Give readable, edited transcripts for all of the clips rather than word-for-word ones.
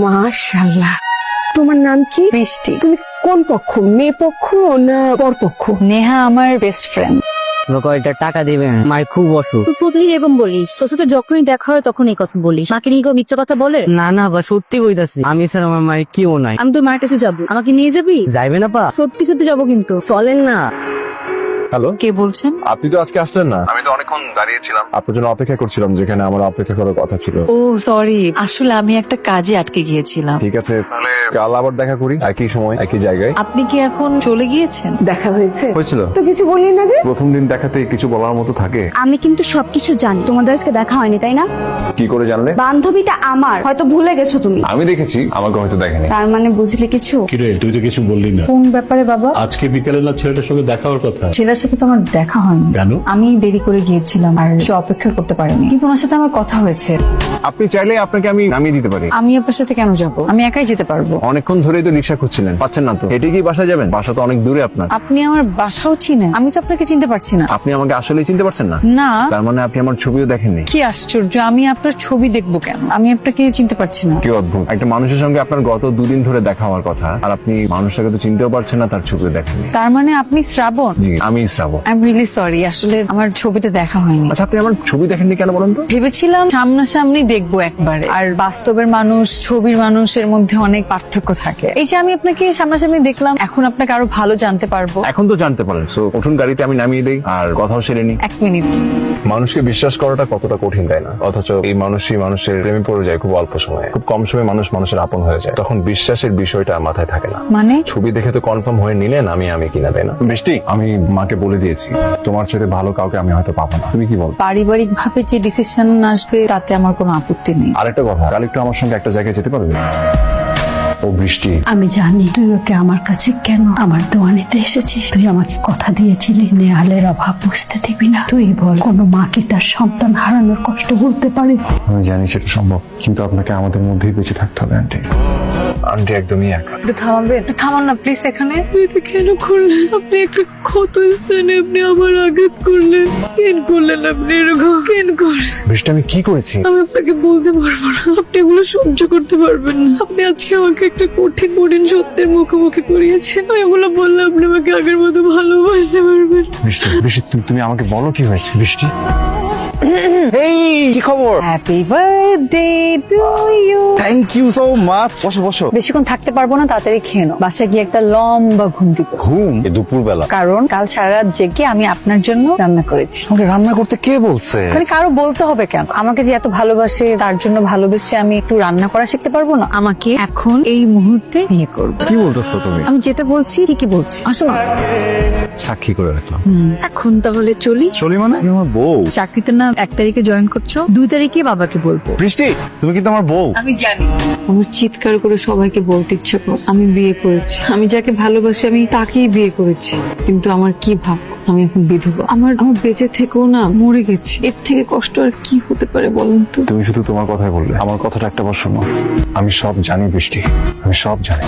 মাশাআল্লাহ, তোমার নাম কি? বৃষ্টি। তুমি কোন পক্ষ, মেয়ে পক্ষ না বর পক্ষ? নেহা আমার বেস্ট ফ্রেন্ড। কয়টা টাকা দিবেন, মায়ের খুব অসুখ। তুই প্রতিদিন এরকম বলিস, তোর সাথে যখনই দেখা হয় তখন এই কথা বলিস। মাকে নিয়ে কেউ মিথ্যা কথা বলে? না না বা সত্যি কইতাছি, আমি স্যার আমার মায়ের কেউ নাই। আমি তোর মায়ের কাছে যাবো, আমাকে নিয়ে যাবি? যাইবে না পা? সত্যি সত্যি যাবো কিন্তু। চলেন না। হ্যালো, কে বলছেন? আপনি তো আজকে আসলেন না। আমি তো অনেকক্ষণ দাঁড়িয়েছিলাম, আপনার জন্য অপেক্ষা করছিলাম, যেখানে আমার অপেক্ষা করার কথা ছিল। ও সরি, আসলে আমি একটা কাজে আটকে গিয়েছিলাম। ঠিক আছে, তাহলে কাল আবার দেখা করি, একই সময় একই জায়গায়। আপনি কি এখন চলে গিয়েছেন? দেখা হয়েছে হয়েছিল তো কিছু বললি না যে? প্রথম দিন দেখাতে কিছু বলার মতো থাকে? আমি কিন্তু সবকিছু জানি। তোমাদের আজকে দেখা হয়নি তাই না? কি করে জানলে? বান্ধবীটা আমার, হয়তো ভুলে গেছো তুমি। আমি দেখেছি, আমাকে হয়তো দেখেনি। তার মানে বুঝলে কিছু? কিরে, তুই তো কিছু বললি না। কোন ব্যাপারে বাবা? আজকে বিকেলে না ছেলেটার সঙ্গে দেখা হওয়ার কথা। ছেলের সাথে তো আমার দেখা হয়নি। কেন? আমি দেরি করে গিয়েছিলাম আর সে অপেক্ষা করতে পারেনি, কিন্তু ওনার সাথে আমার কথা হয়েছে। আপনি চাইলে আপনাকে আমি নামিয়ে দিতে পারি। আমি আপনার সাথে কেন যাব? আমি একাই যেতে পারবো। অনেকক্ষণ ধরেই তো রিক্সা খুঁজছিলেন, পাচ্ছেন না তো। হেঁটে কি বাসা যাবেন? বাসা তো অনেক দূরে আপনার। আপনি আমার বাসাও চিনেন, আমি তো আপনাকে চিনতে পারছি না। আপনি আমাকে আসলেই চিনতে পারছেন না? না। তার মানে আপনি আমার ছবিও দেখেননি। কি আশ্চর্য, আমি আপনার ছবি দেখবো কেন? আমি আপনাকে চিনতে পারছি না। কি অদ্ভুত, একটা মানুষের সঙ্গে আপনার গত দুদিন ধরে দেখা হওয়ার কথা, আর আপনি মানুষটাকে তো চিনতেও পারছেন না, তার ছবিও দেখেননি। তার মানে আপনি শ্রাবণ? জি, আমি শ্রাবণ। আই এম রিয়েলি সরি, আসলে আমার ছবিটা দেখা হয়নি। আচ্ছা, আপনি আমার ছবি দেখেননি কেন বলেন তো? ভেবেছিলাম সামনাসামনি দেখবো একবারে, আর বাস্তবের মানুষ ছবির মানুষের মধ্যে অনেক পার্থক্য থাকে। এই যে আমি আপনাকে সামনাসামনি দেখলাম, এখন আপনাকে আরো ভালো জানতে পারবো। এখন তো জানতে পারেন, সো উঠুন, গাড়িতে আমি নামিয়ে দেই আর কথাও সেরে নি। 1 মিনিট। মানুষকে বিশ্বাস করাটা কতটা কঠিন, তাই না? অথচ এই মানুষই মানুষের প্রেমে পড়ে যায় খুব অল্প সময়ে। খুব কম সময়ে মানুষ মানুষের আপন হয়ে যায়, তখন বিশ্বাসের বিষয়টা মাথায় থাকে না। মানে? ছবি দেখে তো কনফার্ম হয়ে নিলেন আমি কিনা, তাই না? বৃষ্টি, আমি মাকে বলে দিয়েছি, তোমার ছেলে ভালো কাউকে আমি হয়তো পাবো না। তুমি কি বল? পারিবারিক ভাবে যে ডিসিশন আসবে তাতে আমার কোনো আপত্তি নেই। আরেকটা কথা, কাল একটু আমার সঙ্গে একটা জায়গায় যেতে পারবে? ও বৃষ্টি, আমি জানি তুই ওকে আমার কাছে কেন আমার দোয়া নিতে এসেছিস। তুই আমাকে কথা দিয়েছিলি নেহালের অভাব বুঝতে দিবি না। তুই বল, কোনো মা কি তার সন্তান হারানোর কষ্ট বলতে পারে? আমি জানি সেটা সম্ভব, কিন্তু আপনাকে আমাদের মধ্যেই বেঁচে থাকতে হবে আন্টি। আন্টি একদমই একা। একটু থামাবেন? একটু থামান না প্লিজ। এখানে এটা কেন করলেন আপনি? একটা ক্ষত স্থানে আপনি আমার আঘাত করলেন। কেন করলেন আপনি এরকম? কেন করলেন? বৃষ্টি, আমি কি করেছি? আমি আপনাকে বলতে পারবো না, আপনি এগুলো সহ্য করতে পারবেন না। আপনি আজকে আমাকে একটা কঠিন কঠিন সত্যের মুখোমুখি করিয়েছেন। আমি এগুলো বললে আপনি আমাকে আগের মতো ভালোবাসতে পারবেন। বৃষ্টি, বৃষ্টি, তুমি আমাকে বলো কি হয়েছে? বৃষ্টি, এই কি খবর? Happy birthday to you. Thank you so much. বসো বসো। বেশিক্ষণ থাকতে পারবো না, তাড়াতাড়ি খেয়ে নাও। বাসায় গিয়ে একটা লম্বা ঘুম দিব। ঘুম? দুপুর বেলা? কারণ কাল সারা রাত জেগে আমি আপনার জন্য রান্না করেছি। আমাকে রান্না করতে কে বলছে? মানে কারো বলতে হবে কেন? আমাকে যে এত ভালোবাসে, তার জন্য ভালোবেসে আমি একটু রান্না করা শিখতে পারবো না? আমাকে এখন এই মুহূর্তে বিয়ে করবো। কি বলতেছো তুমি? আমি যেটা বলছি ঠিকই বলছি। আসো না। সাক্ষী করে রাখলাম। এখন তাহলে চলি। চলি মানে? তুমি আমার বউ। চাকরিতে না 1 তারিখে জয়েন করছো, 2 তারিখে বাবাকে বলবো। বৃষ্টি, তুমি কিন্তু আমার বউ। আমি জানি। আমার চিৎকার করে সবাইকে বলতে ইচ্ছে করে আমি বিয়ে করেছি। আমি যাকে ভালোবাসি আমি তাকেই বিয়ে করেছি, কিন্তু আমার কি ভাগ্য আমি এখন বিধবা। আমার বেঁচে থেকেও না মরে গেছি। এর থেকে কষ্ট আর কি হতে পারে বলুন তো? তুমি শুধু তোমার কথাই বললে, আমার কথাটা একটা বার শোনো। আমি সব জানি বৃষ্টি, আমি সব জানি।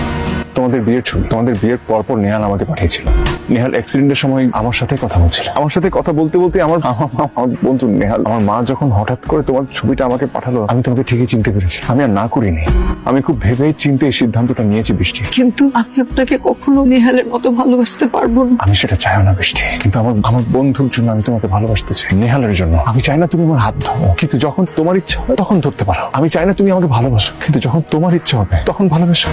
তোমাদের বিয়ের ছবি, তোমাদের বিয়ের পরপর নেহাল আমাকে পাঠিয়েছিল। নেহাল অ্যাক্সিডেন্টের সময় আমার সাথে কথা বলছিল। আমার সাথে কথা বলতে বলতে আমার বন্ধু নেহাল, আমার মা যখন হঠাৎ করে তোমার ছবিটা আমাকে পাঠালো, আমি তোমাকে ঠিকই চিনতে পেরেছি। আমি আর না করিনি, আমি খুব ভেবেই চিনতে এই সিদ্ধান্তটা নিয়েছি বৃষ্টি। কিন্তু আমি আপনাকে কখনো নেহালের মতো ভালোবাসতে পারবো না। আমি সেটা চাইও না বৃষ্টি, কিন্তু আমার বন্ধুর জন্য আমি তোমাকে ভালোবাসতে চাই। নেহালের জন্য আমি চাই না তুমি আমার হাত ধরো, কিন্তু যখন তোমার ইচ্ছা হবে তখন ধরতে পারো। আমি চাই না তুমি আমাকে ভালোবাসো, কিন্তু যখন তোমার ইচ্ছা হবে তখন ভালোবাসো।